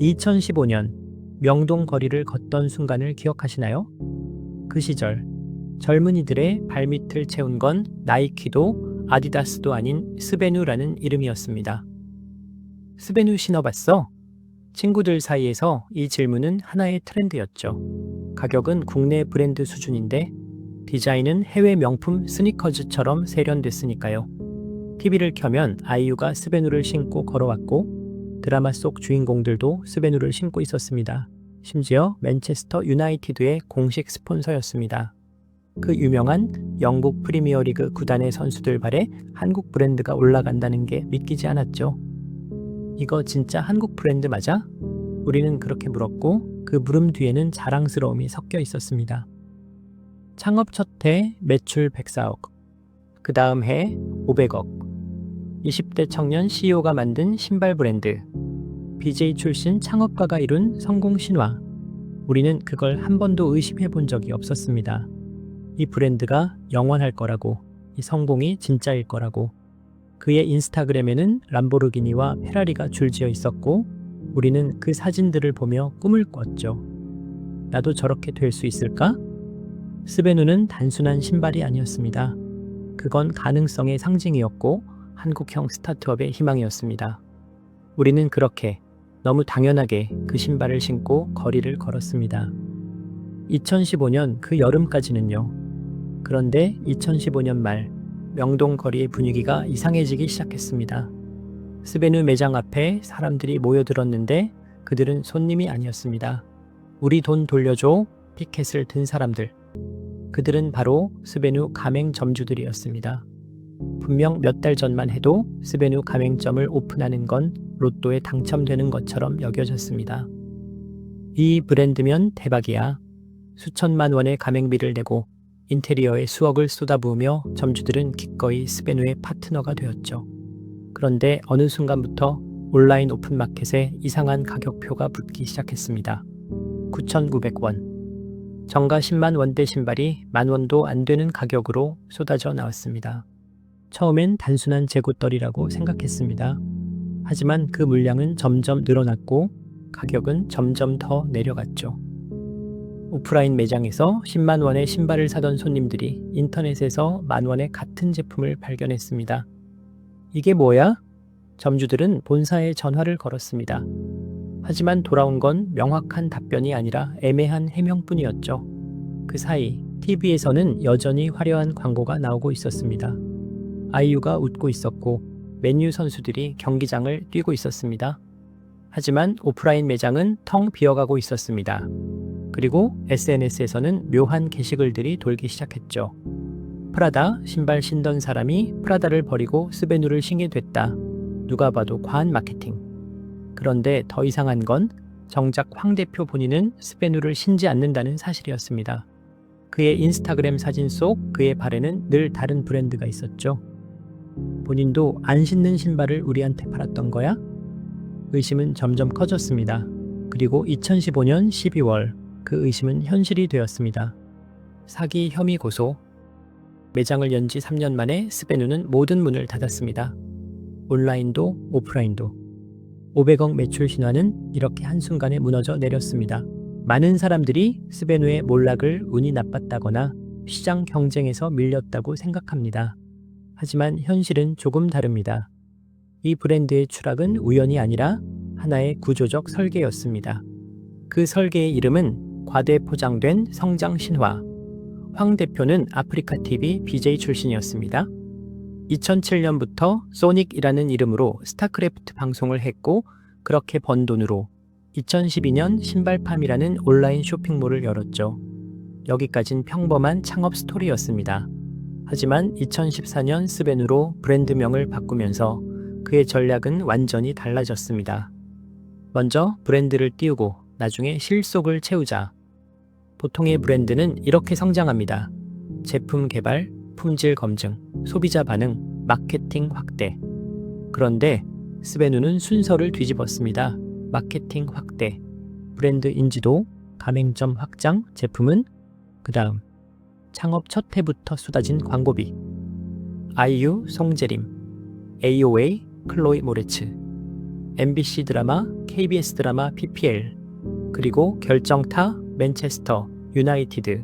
2015년 명동 거리를 걷던 순간을 기억하시나요? 그 시절 젊은이들의 발밑을 채운 건 나이키도 아디다스도 아닌 스베누라는 이름이었습니다. 스베누 신어봤어? 친구들 사이에서 이 질문은 하나의 트렌드였죠. 가격은 국내 브랜드 수준인데 디자인은 해외 명품 스니커즈처럼 세련됐으니까요. TV를 켜면 아이유가 스베누를 신고 걸어왔고 드라마 속 주인공들도 스베누를 신고 있었습니다. 심지어 맨체스터 유나이티드의 공식 스폰서였습니다. 그 유명한 영국 프리미어리그 구단의 선수들 발에 한국 브랜드가 올라간다는 게 믿기지 않았죠. 이거 진짜 한국 브랜드 맞아? 우리는 그렇게 물었고 그 물음 뒤에는 자랑스러움이 섞여 있었습니다. 창업 첫 해 매출 104억, 그 다음 해 500억, 20대 청년 CEO가 만든 신발 브랜드, BJ 출신 창업가가 이룬 성공 신화. 우리는 그걸 한 번도 의심해 본 적이 없었습니다. 이 브랜드가 영원할 거라고, 이 성공이 진짜일 거라고. 그의 인스타그램에는 람보르기니와 페라리가 줄지어 있었고 우리는 그 사진들을 보며 꿈을 꿨죠. 나도 저렇게 될 수 있을까? 스베누는 단순한 신발이 아니었습니다. 그건 가능성의 상징이었고 한국형 스타트업의 희망이었습니다. 우리는 그렇게 너무 당연하게 그 신발을 신고 거리를 걸었습니다. 2015년 그 여름까지는요. 그런데 2015년 말 명동 거리의 분위기가 이상해지기 시작했습니다. 스베누 매장 앞에 사람들이 모여들었는데 그들은 손님이 아니었습니다. 우리 돈 돌려줘 피켓을 든 사람들. 그들은 바로 스베누 가맹점주들이었습니다. 분명 몇 달 전만 해도 스베누 가맹점을 오픈하는 건 로또에 당첨되는 것처럼 여겨졌습니다. 이 브랜드면 대박이야. 수천만 원의 가맹비를 내고 인테리어에 수억을 쏟아부으며 점주들은 기꺼이 스베누의 파트너가 되었죠. 그런데 어느 순간부터 온라인 오픈마켓에 이상한 가격표가 붙기 시작했습니다. 9,900원. 정가 10만 원대 신발이 10,000원도 안 되는 가격으로 쏟아져 나왔습니다. 처음엔 단순한 재고떨이라고 생각했습니다. 하지만 그 물량은 점점 늘어났고 가격은 점점 더 내려갔죠. 오프라인 매장에서 10만 원의 신발을 사던 손님들이 인터넷에서 10,000원의 같은 제품을 발견했습니다. 이게 뭐야? 점주들은 본사에 전화를 걸었습니다. 하지만 돌아온 건 명확한 답변이 아니라 애매한 해명뿐이었죠. 그 사이 TV에서는 여전히 화려한 광고가 나오고 있었습니다. 아이유가 웃고 있었고 맨유 선수들이 경기장을 뛰고 있었습니다. 하지만 오프라인 매장은 텅 비어가고 있었습니다. 그리고 SNS에서는 묘한 게시글들이 돌기 시작했죠. 프라다 신발 신던 사람이 프라다를 버리고 스베누를 신게 됐다. 누가 봐도 과한 마케팅. 그런데 더 이상한 건 정작 황 대표 본인은 스베누를 신지 않는다는 사실이었습니다. 그의 인스타그램 사진 속 그의 발에는 늘 다른 브랜드가 있었죠. 본인도 안 신는 신발을 우리한테 팔았던 거야? 의심은 점점 커졌습니다. 그리고 2015년 12월 그 의심은 현실이 되었습니다. 사기 혐의 고소. 매장을 연 지 3년 만에 스베누는 모든 문을 닫았습니다. 온라인도 오프라인도. 500억 매출 신화는 이렇게 한순간에 무너져 내렸습니다. 많은 사람들이 스베누의 몰락을 운이 나빴다거나 시장 경쟁에서 밀렸다고 생각합니다. 하지만 현실은 조금 다릅니다. 이 브랜드의 추락은 우연이 아니라 하나의 구조적 설계였습니다. 그 설계의 이름은 과대 포장된 성장 신화. 황 대표는 아프리카 TV BJ 출신이었습니다. 2007년부터 소닉이라는 이름으로 스타크래프트 방송을 했고 그렇게 번 돈으로 2012년 신발팜이라는 온라인 쇼핑몰을 열었죠. 여기까진 평범한 창업 스토리였습니다. 하지만 2014년 스베누로 브랜드명을 바꾸면서 그의 전략은 완전히 달라졌습니다. 먼저 브랜드를 띄우고 나중에 실속을 채우자. 보통의 브랜드는 이렇게 성장합니다. 제품 개발, 품질 검증, 소비자 반응, 마케팅 확대. 그런데 스베누는 순서를 뒤집었습니다. 마케팅 확대, 브랜드 인지도, 가맹점 확장, 제품은 그 다음. 창업 첫 해부터 쏟아진 광고비. 아이유, 송재림, AOA, 클로이 모레츠. MBC 드라마, KBS 드라마 PPL, 그리고 결정타 맨체스터 유나이티드,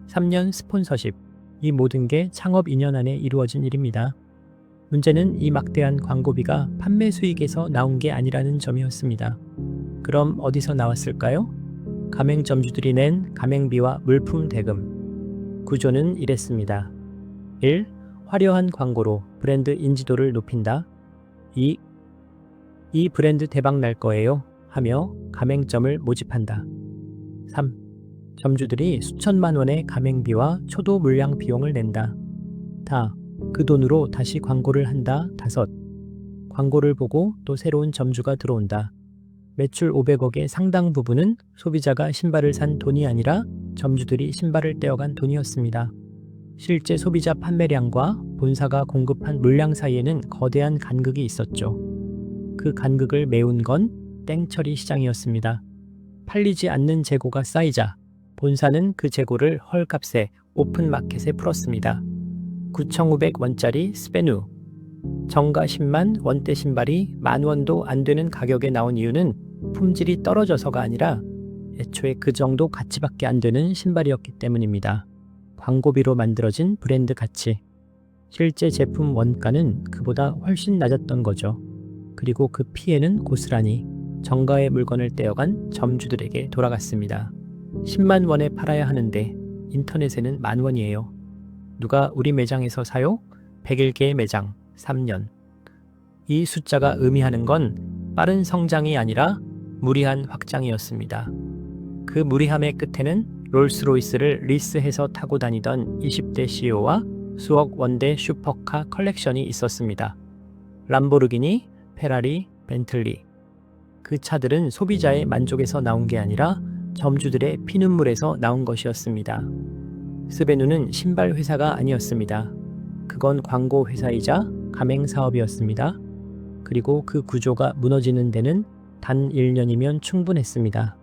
3년 스폰서십, 이 모든 게 창업 2년 안에 이루어진 일입니다. 문제는 이 막대한 광고비가 판매 수익에서 나온 게 아니라는 점이었습니다. 그럼 어디서 나왔을까요? 가맹점주들이 낸 가맹비와 물품 대금. 구조는 이랬습니다. 1. 화려한 광고로 브랜드 인지도를 높인다. 2. 이 브랜드 대박 날 거예요 하며 가맹점을 모집한다. 3. 점주들이 수천만 원의 가맹비와 초도 물량 비용을 낸다. 다 그 돈으로 다시 광고를 한다. 5. 광고를 보고 또 새로운 점주가 들어온다. 매출 500억의 상당 부분은 소비자가 신발을 산 돈이 아니라 점주들이 신발을 떼어간 돈이었습니다. 실제 소비자 판매량과 본사가 공급한 물량 사이에는 거대한 간극이 있었죠. 그 간극을 메운 건 땡처리 시장이었습니다. 팔리지 않는 재고가 쌓이자 본사는 그 재고를 헐값에 오픈마켓에 풀었습니다. 9,500원짜리 스베누, 정가 10만 원대 신발이 10,000원도 안 되는 가격에 나온 이유는 품질이 떨어져서가 아니라 애초에 그 정도 가치밖에 안 되는 신발이었기 때문입니다. 광고비로 만들어진 브랜드 가치. 실제 제품 원가는 그보다 훨씬 낮았던 거죠. 그리고 그 피해는 고스란히 정가의 물건을 떼어간 점주들에게 돌아갔습니다. 10만 원에 팔아야 하는데 인터넷에는 10,000원이에요. 누가 우리 매장에서 사요? 101개의 매장, 3년. 이 숫자가 의미하는 건 빠른 성장이 아니라 무리한 확장이었습니다. 그 무리함의 끝에는 롤스로이스를 리스해서 타고 다니던 20대 CEO와 수억 원대 슈퍼카 컬렉션이 있었습니다. 람보르기니, 페라리, 벤틀리. 그 차들은 소비자의 만족에서 나온 게 아니라 점주들의 피눈물에서 나온 것이었습니다. 스베누는 신발 회사가 아니었습니다. 그건 광고 회사이자 가맹 사업이었습니다. 그리고 그 구조가 무너지는 데는 단 1년이면 충분했습니다.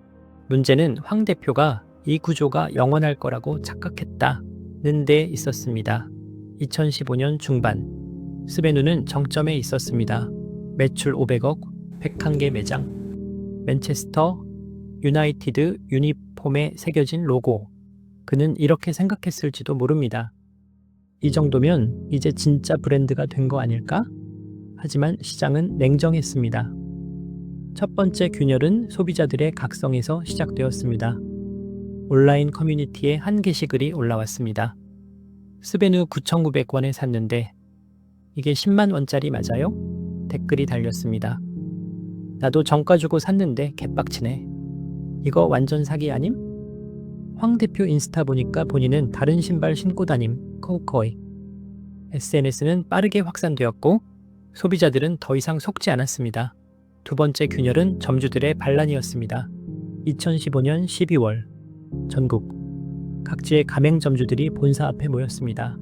문제는 황 대표가 이 구조가 영원할 거라고 착각했다는 데 있었습니다. 2015년 중반, 스베누는 정점에 있었습니다. 매출 500억, 101개 매장, 맨체스터 유나이티드 유니폼에 새겨진 로고. 그는 이렇게 생각했을지도 모릅니다. 이 정도면 이제 진짜 브랜드가 된 거 아닐까? 하지만 시장은 냉정했습니다. 첫 번째 균열은 소비자들의 각성에서 시작되었습니다. 온라인 커뮤니티에 한 게시글이 올라왔습니다. 스베누 9,900원에 샀는데 이게 10만 원짜리 맞아요? 댓글이 달렸습니다. 나도 정가 주고 샀는데 개빡치네. 이거 완전 사기 아님? 황 대표 인스타 보니까 본인은 다른 신발 신고 다님, 코우코이. SNS는 빠르게 확산되었고 소비자들은 더 이상 속지 않았습니다. 두 번째 균열은 점주들의 반란이었습니다. 2015년 12월 전국 각지의 가맹점주들이 본사 앞에 모였습니다.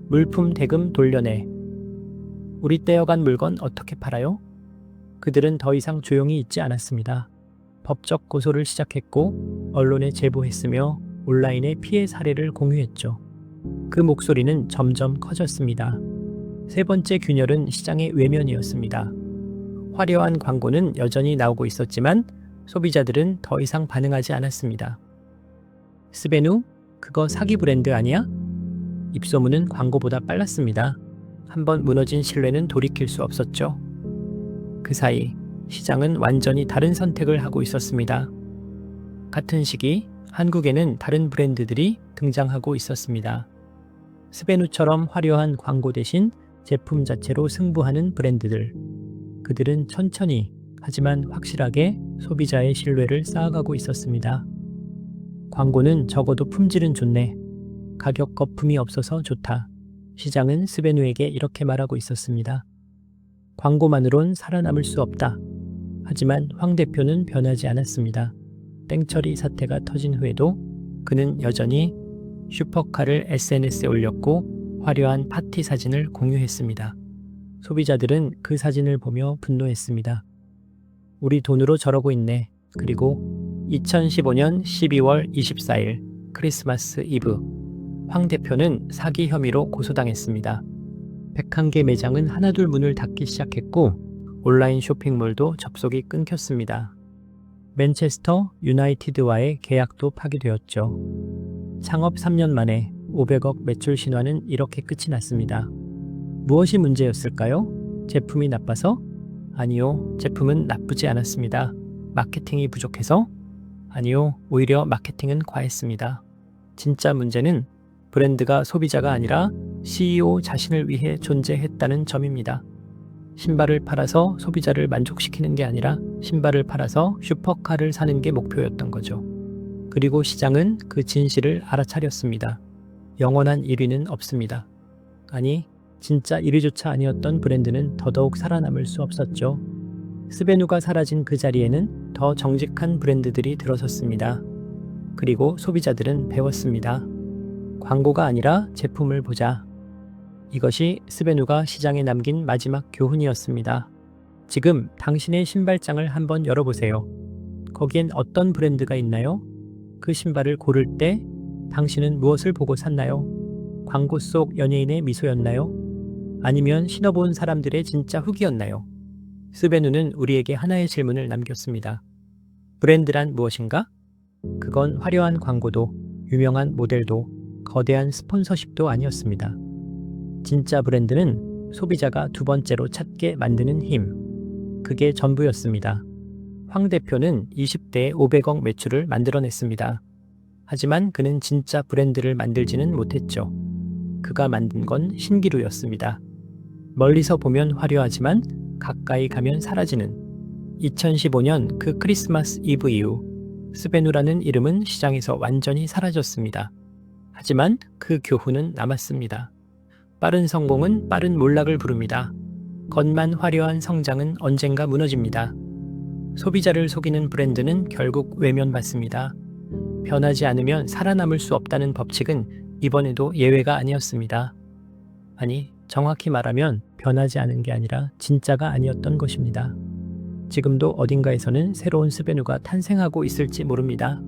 물품 대금 돌려내. 우리 떼어간 물건 어떻게 팔아요? 그들은 더 이상 조용히 있지 않았습니다. 법적 고소를 시작했고 언론에 제보했으며 온라인의 피해 사례를 공유했죠. 그 목소리는 점점 커졌습니다. 세 번째 균열은 시장의 외면이었습니다. 화려한 광고는 여전히 나오고 있었지만 소비자들은 더 이상 반응하지 않았습니다. 스베누? 그거 사기 브랜드 아니야? 입소문은 광고보다 빨랐습니다. 한번 무너진 신뢰는 돌이킬 수 없었죠. 그 사이 시장은 완전히 다른 선택을 하고 있었습니다. 같은 시기 한국에는 다른 브랜드들이 등장하고 있었습니다. 스베누처럼 화려한 광고 대신 제품 자체로 승부하는 브랜드들. 그들은 천천히 하지만 확실하게 소비자의 신뢰를 쌓아가고 있었습니다. 광고는 적어도 품질은 좋네. 가격 거품이 없어서 좋다. 시장은 스베누에게 이렇게 말하고 있었습니다. 광고만으론 살아남을 수 없다. 하지만 황 대표는 변하지 않았습니다. 땡처리 사태가 터진 후에도 그는 여전히 슈퍼카를 SNS에 올렸고 화려한 파티 사진을 공유했습니다. 소비자들은 그 사진을 보며 분노했습니다. 우리 돈으로 저러고 있네. 그리고 2015년 12월 24일 크리스마스 이브 황 대표는 사기 혐의로 고소당했습니다. 101개 매장은 하나둘 문을 닫기 시작했고 온라인 쇼핑몰도 접속이 끊겼습니다. 맨체스터 유나이티드와의 계약도 파기되었죠. 창업 3년 만에 500억 매출 신화는 이렇게 끝이 났습니다. 무엇이 문제였을까요? 제품이 나빠서? 아니요, 제품은 나쁘지 않았습니다. 마케팅이 부족해서? 아니요, 오히려 마케팅은 과했습니다. 진짜 문제는 브랜드가 소비자가 아니라 CEO 자신을 위해 존재했다는 점입니다. 신발을 팔아서 소비자를 만족시키는 게 아니라 신발을 팔아서 슈퍼카를 사는 게 목표였던 거죠. 그리고 시장은 그 진실을 알아차렸습니다. 영원한 1위는 없습니다. 아니, 진짜 1위조차 아니었던 브랜드는 더더욱 살아남을 수 없었죠. 스베누가 사라진 그 자리에는 더 정직한 브랜드들이 들어섰습니다. 그리고 소비자들은 배웠습니다. 광고가 아니라 제품을 보자. 이것이 스베누가 시장에 남긴 마지막 교훈이었습니다. 지금 당신의 신발장을 한번 열어보세요. 거기엔 어떤 브랜드가 있나요? 그 신발을 고를 때 당신은 무엇을 보고 샀나요? 광고 속 연예인의 미소였나요? 아니면 신어본 사람들의 진짜 후기였나요? 스베누는 우리에게 하나의 질문을 남겼습니다. 브랜드란 무엇인가? 그건 화려한 광고도, 유명한 모델도, 거대한 스폰서십도 아니었습니다. 진짜 브랜드는 소비자가 두 번째로 찾게 만드는 힘. 그게 전부였습니다. 황 대표는 20대에 500억 매출을 만들어냈습니다. 하지만 그는 진짜 브랜드를 만들지는 못했죠. 그가 만든 건 신기루였습니다. 멀리서 보면 화려하지만 가까이 가면 사라지는 2015년 그 크리스마스 이브 이후 스베누라는 이름은 시장에서 완전히 사라졌습니다. 하지만 그 교훈은 남았습니다. 빠른 성공은 빠른 몰락을 부릅니다. 겉만 화려한 성장은 언젠가 무너집니다. 소비자를 속이는 브랜드는 결국 외면받습니다. 변하지 않으면 살아남을 수 없다는 법칙은 이번에도 예외가 아니었습니다. 아니, 정확히 말하면 변하지 않은 게 아니라 진짜가 아니었던 것입니다. 지금도 어딘가에서는 새로운 스베누가 탄생하고 있을지 모릅니다.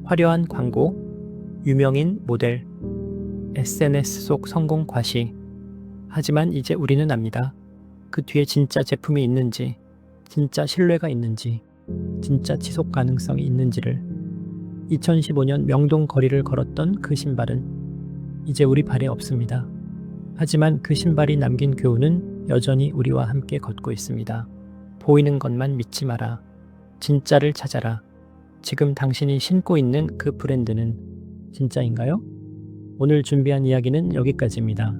화려한 광고, 유명인 모델, SNS 속 성공 과시. 하지만 이제 우리는 압니다. 그 뒤에 진짜 제품이 있는지, 진짜 신뢰가 있는지, 진짜 지속 가능성이 있는지를. 2015년 명동 거리를 걸었던 그 신발은 이제 우리 발에 없습니다. 하지만 그 신발이 남긴 교훈은 여전히 우리와 함께 걷고 있습니다. 보이는 것만 믿지 마라. 진짜를 찾아라. 지금 당신이 신고 있는 그 브랜드는 진짜인가요? 오늘 준비한 이야기는 여기까지입니다.